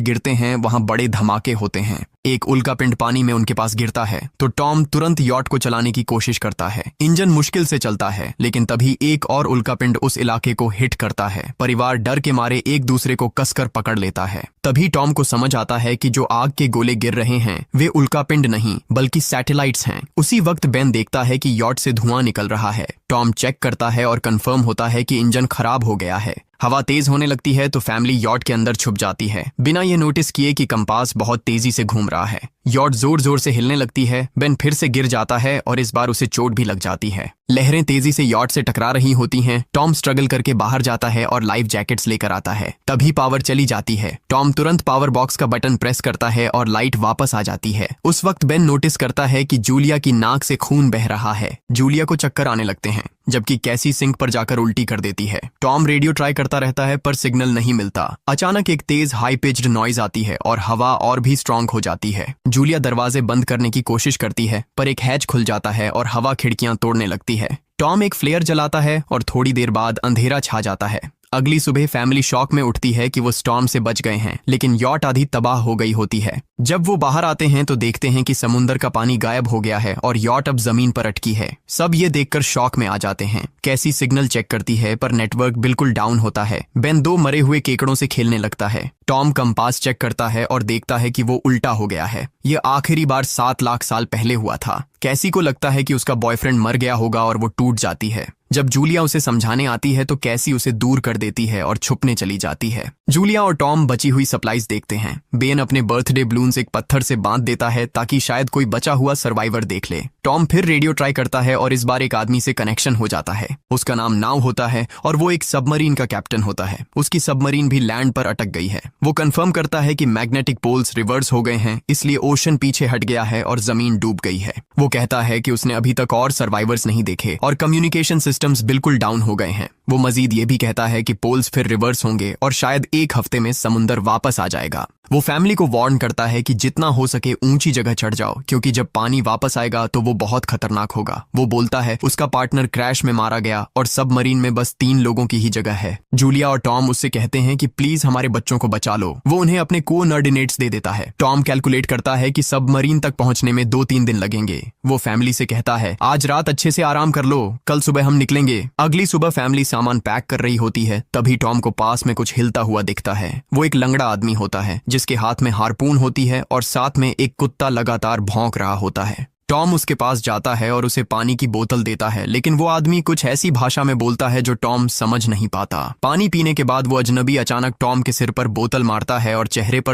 गिरते हैं वहां बड़े धमाके होते हैं। एक उल्कापिंड पानी में उनके पास गिरता है तो टॉम तुरंत यॉट को चलाने की कोशिश करता है। इंजन मुश्किल से चलता है, लेकिन तभी एक और उल्कापिंड उस इलाके को हिट करता है। परिवार डर के मारे एक दूसरे को कसकर पकड़ लेता है। तभी टॉम को समझ आता है कि जो आग के गोले गिर रहे हैं वे उल्कापिंड नहीं बल्कि सैटेलाइट्स हैं। उसी वक्त बेन देखता है कि यॉट से धुआं निकल रहा है। टॉम चेक करता है और कंफर्म होता है कि इंजन खराब हो गया है। हवा तेज होने लगती है तो फैमिली यॉट के अंदर छुप जाती है, बिना ये नोटिस किए कि कंपास बहुत तेजी से घूम रहा है। यॉट जोर जोर से हिलने लगती है। बेन फिर से गिर जाता है और इस बार उसे चोट भी लग जाती है। लहरें तेजी से यॉट से टकरा रही होती हैं। टॉम स्ट्रगल करके बाहर जाता है और लाइफ जैकेट्स लेकर आता है। तभी पावर चली जाती है। टॉम तुरंत पावर बॉक्स का बटन प्रेस करता है और लाइट वापस आ जाती है। उस वक्त बेन नोटिस करता है कि जूलिया की नाक से खून बह रहा है। जूलिया को चक्कर आने लगते हैं, जबकि कैसी सिंक पर जाकर उल्टी कर देती है। टॉम रेडियो ट्राई करता रहता है पर सिग्नल नहीं मिलता। अचानक एक तेज हाई पिच्ड नॉइज आती है और हवा और भी स्ट्रांग हो जाती है। जूलिया दरवाजे बंद करने की कोशिश करती है पर एक हैच खुल जाता है और हवा खिड़कियां तोड़ने लगती है। टॉम एक फ्लेयर जलाता है और थोड़ी देर बाद अंधेरा छा जाता है। अगली सुबह फैमिली शॉक में उठती है कि वो स्टॉर्म से बच गए हैं, लेकिन यॉट आधी तबाह हो गई होती है। जब वो बाहर आते हैं तो देखते हैं कि समुंदर का पानी गायब हो गया है और यॉट अब जमीन पर अटकी है। सब ये देखकर शॉक में आ जाते हैं। कैसी सिग्नल चेक करती है पर नेटवर्क बिल्कुल डाउन होता है। बेन 2 मरे हुए केकड़ों से खेलने लगता है। टॉम कंपास चेक करता है और देखता है कि वो उल्टा हो गया है। ये आखिरी बार 7 लाख साल पहले हुआ था। कैसी को लगता है कि उसका बॉयफ्रेंड मर गया होगा और वो टूट जाती है। जब जूलिया उसे समझाने आती है तो कैसी उसे दूर कर देती है और छुपने चली जाती है। जूलिया और टॉम बची हुई सप्लाईज देखते हैं। बेन अपने बर्थडे बलून्स एक पत्थर से बांध देता है ताकि शायद कोई बचा हुआ सर्वाइवर देख ले। टॉम फिर रेडियो ट्राई करता है और इस बार एक आदमी से कनेक्शन हो जाता है। उसका नाम नाव होता है और वो एक सबमरीन का कैप्टन होता है। उसकी सबमरीन भी लैंड पर अटक गई है। वो कंफर्म करता है कि मैग्नेटिक पोल्स रिवर्स हो गए हैं, इसलिए ओशन पीछे हट गया है और जमीन डूब गई है। वो कहता है कि उसने अभी तक और सर्वाइवर्स नहीं देखे और कम्युनिकेशन सिस्टम्स बिल्कुल डाउन हो गए हैं। वो मजीद ये भी कहता है कि पोल्स फिर रिवर्स होंगे और शायद 1 हफ्ते में समुंदर वापस आ जाएगा। वो फैमिली को वार्न करता है कि जितना हो सके ऊंची जगह चढ़ जाओ, क्योंकि जब पानी वापस आएगा तो वो बहुत खतरनाक होगा। वो बोलता है उसका पार्टनर क्रैश में मारा गया और सबमरीन में बस 3 लोगों की ही जगह है। जूलिया और टॉम उससे कहते हैं कि प्लीज हमारे बच्चों को बचा लो। वो उन्हें अपने कोऑर्डिनेट्स दे देता है। टॉम कैलकुलेट करता है कि सबमरीन तक पहुंचने में 2-3 दिन लगेंगे। वो फैमिली से कहता है आज रात अच्छे से आराम कर लो, कल सुबह हम निकलेंगे। अगली सुबह फैमिली सामान पैक कर रही होती है। तभी टॉम को पास में कुछ हिलता हुआ दिखता है। वो एक लंगड़ा आदमी होता है जिसके हाथ में हार्पून होती है और साथ में एक कुत्ता लगातार भौंक रहा होता है। टॉम उसके पास जाता है और उसे पानी की बोतल देता है, लेकिन वो आदमी कुछ ऐसी भाषा में बोलता है जो टॉम समझ नहीं पाता। पानी पीने के बाद वो अजनबी अचानक टॉम के सिर पर बोतल मारता है और चेहरे पर